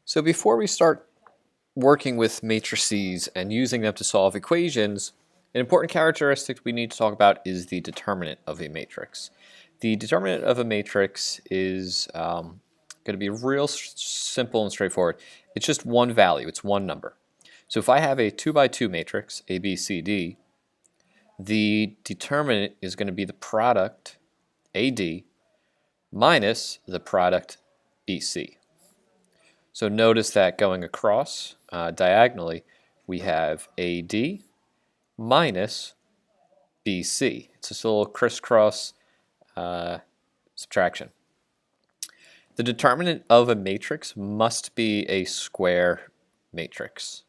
So before we start working with matrices and using them to solve equations, an important characteristic we need to talk about is the determinant of a matrix. The determinant of a matrix is going to be real simple and straightforward. It's just one value, it's one number. So if I have a 2 by 2 matrix, A, B, C, D, the determinant is going to be the product AD minus the product BC. So notice that going across diagonally, we have AD minus BC. It's just a little crisscross subtraction. The determinant of a matrix must be a square matrix.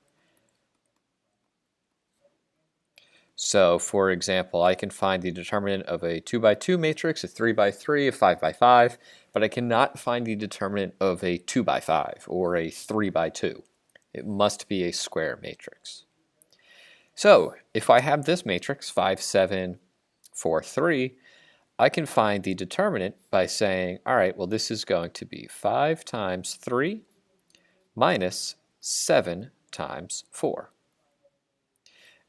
So for example, I can find the determinant of a 2 by 2 matrix, a 3 by 3, a 5 by 5, but I cannot find the determinant of a 2 by 5 or a 3 by 2. It must be a square matrix. So if I have this matrix, 5, 7, 4, 3, I can find the determinant by saying, all right, well, this is going to be 5 times 3 minus 7 times 4.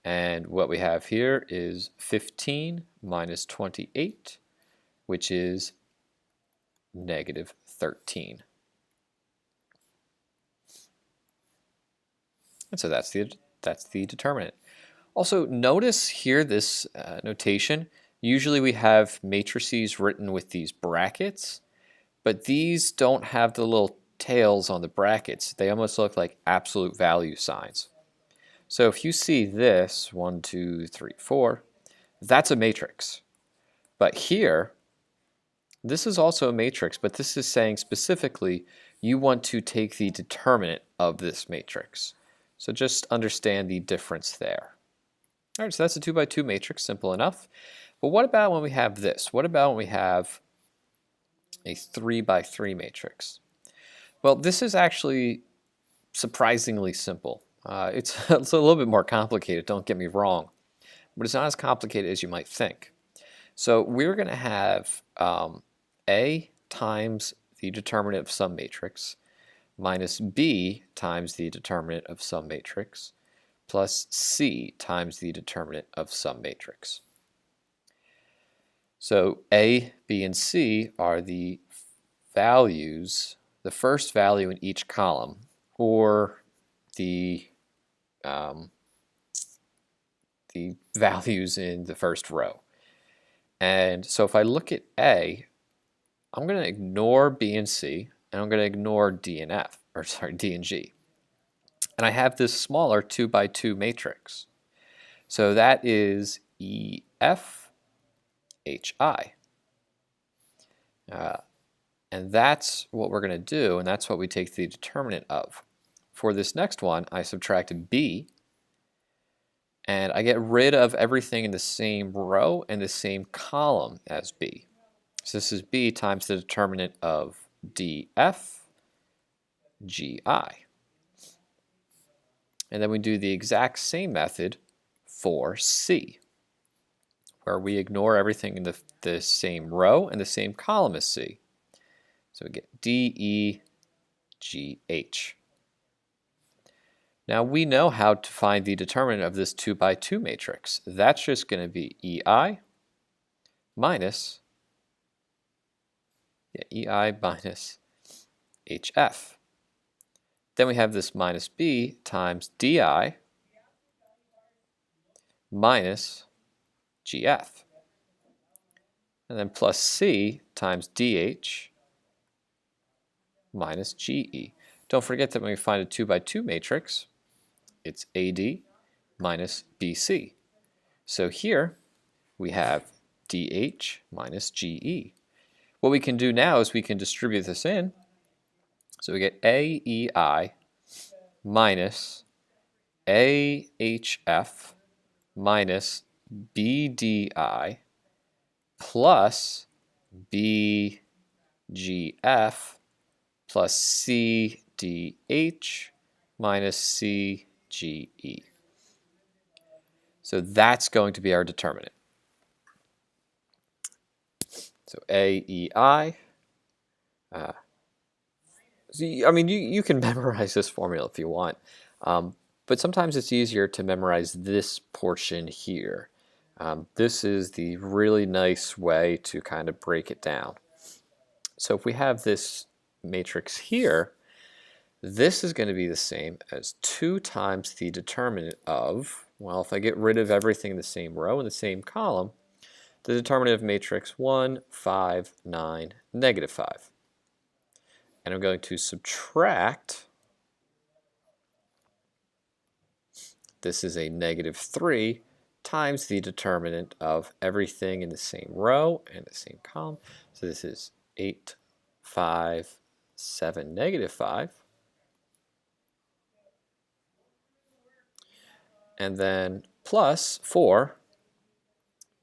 And what we have here is 15 minus 28, which is negative 13. And so that's the determinant. Also, notice here this notation. Usually we have matrices written with these brackets, but these don't have the little tails on the brackets. They almost look like absolute value signs. So if you see this, 1, 2, 3, 4, that's a matrix. But here, this is also a matrix, but this is saying specifically you want to take the determinant of this matrix. So just understand the difference there. All right, so that's a 2 by 2 matrix, simple enough. But what about when we have this? What about when we have a 3 by 3 matrix? Well, this is actually surprisingly simple. It's a little bit more complicated, don't get me wrong, but it's not as complicated as you might think. So we're going to have A times the determinant of some matrix minus B times the determinant of some matrix plus C times the determinant of some matrix. So A, B, and C are the values, the first value in each column, or the values in the first row. And so if I look at A, I'm going to ignore B and C, and I'm going to ignore D and F, or sorry, D and G. And I have this smaller 2 by 2 matrix. So that is EF, HI. And that's what we're going to do, and that's what we take the determinant of. For this next one, I subtract B, and I get rid of everything in the same row and the same column as B. So this is B times the determinant of DF, GI. And then we do the exact same method for C, where we ignore everything in the same row and the same column as C. So we get DE, GH. Now we know how to find the determinant of this 2 by 2 matrix. That's just going to be EI minus HF. Then we have this minus B times DI minus GF. And then plus C times DH minus GE. Don't forget that when we find a 2 by 2 matrix, it's AD minus BC. So here we have DH minus GE. What we can do now is we can distribute this in. So we get AEI minus AHF minus BDI plus BGF plus CDH minus CGE. So that's going to be our determinant. So AEI So I mean, you can memorize this formula if you want, but sometimes it's easier to memorize this portion here. This is the really nice way to kind of break it down. So if we have this matrix here, this is going to be the same as 2 times the determinant of, well, if I get rid of everything in the same row in the same column, the determinant of matrix 1, 5, 9, negative 5. And I'm going to subtract, this is a negative 3 times the determinant of everything in the same row and the same column. So this is 8, 5, 7, negative 5. And then plus 4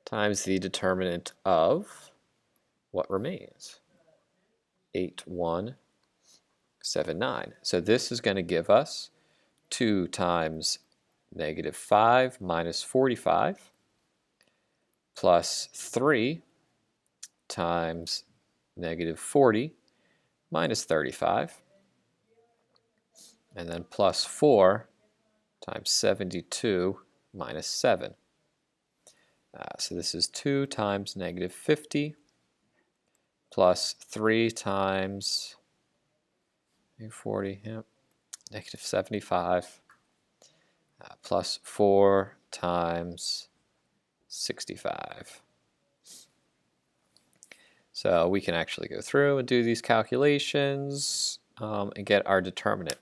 times the determinant of what remains, 8, 1, 7, 9. So this is going to give us 2 times negative 5 minus 45 plus 3 times negative 40 minus 35, and then plus 4 times 72 minus 7. So this is 2 times negative 50 plus 3 times 40, yep, negative 75 plus 4 times 65. So we can actually go through and do these calculations and get our determinant.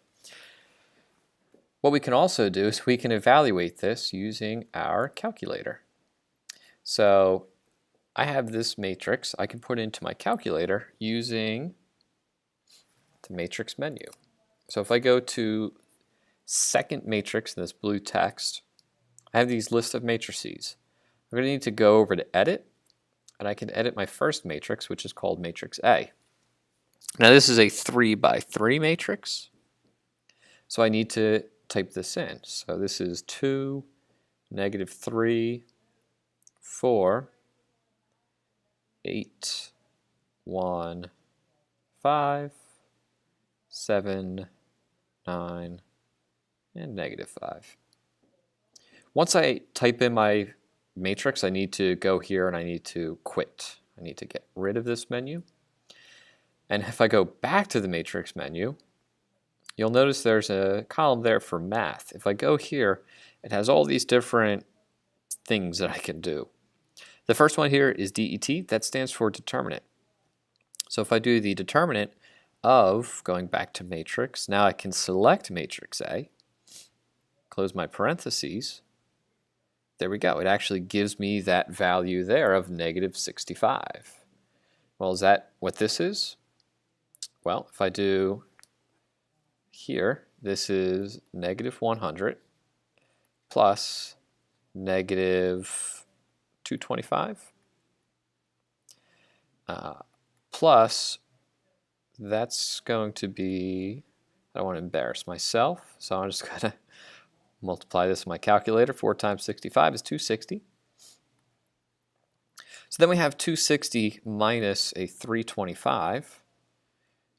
What we can also do is we can evaluate this using our calculator. So I have this matrix I can put into my calculator using the matrix menu. So if I go to second matrix in this blue text, I have these list of matrices. I'm going to need to go over to edit, and I can edit my first matrix, which is called matrix A. Now this is a 3 by 3 matrix, so I need to type this in. So this is 2, negative 3, 4, 8, 1, 5, 7, 9, and negative 5. Once I type in my matrix, I need to go here and I need to quit. I need to get rid of this menu. And if I go back to the matrix menu, you'll notice there's a column there for math. If I go here, it has all these different things that I can do. The first one here is DET. That stands for determinant. So if I do the determinant of, going back to matrix, now I can select matrix A, close my parentheses. There we go. It actually gives me that value there of negative 65. Well, is that what this is? Well, if I do here, this is negative 100 plus negative 225 plus, that's going to be, I don't want to embarrass myself, so I'm just going to multiply this in my calculator. 4 times 65 is 260. So then we have 260 minus a 325.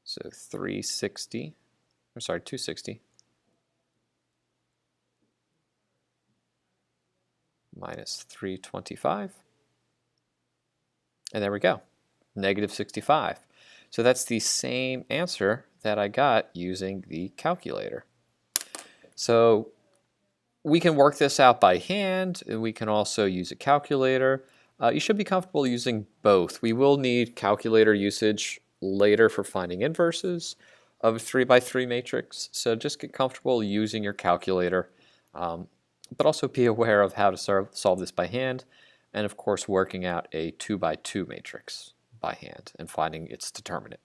So 260 minus 325. And there we go, negative 65. So that's the same answer that I got using the calculator. So we can work this out by hand, and we can also use a calculator. You should be comfortable using both. We will need calculator usage later for finding inverses of a 3 by 3 matrix, so just get comfortable using your calculator, but also be aware of how to solve this by hand, and of course working out a 2 by 2 matrix by hand and finding its determinant.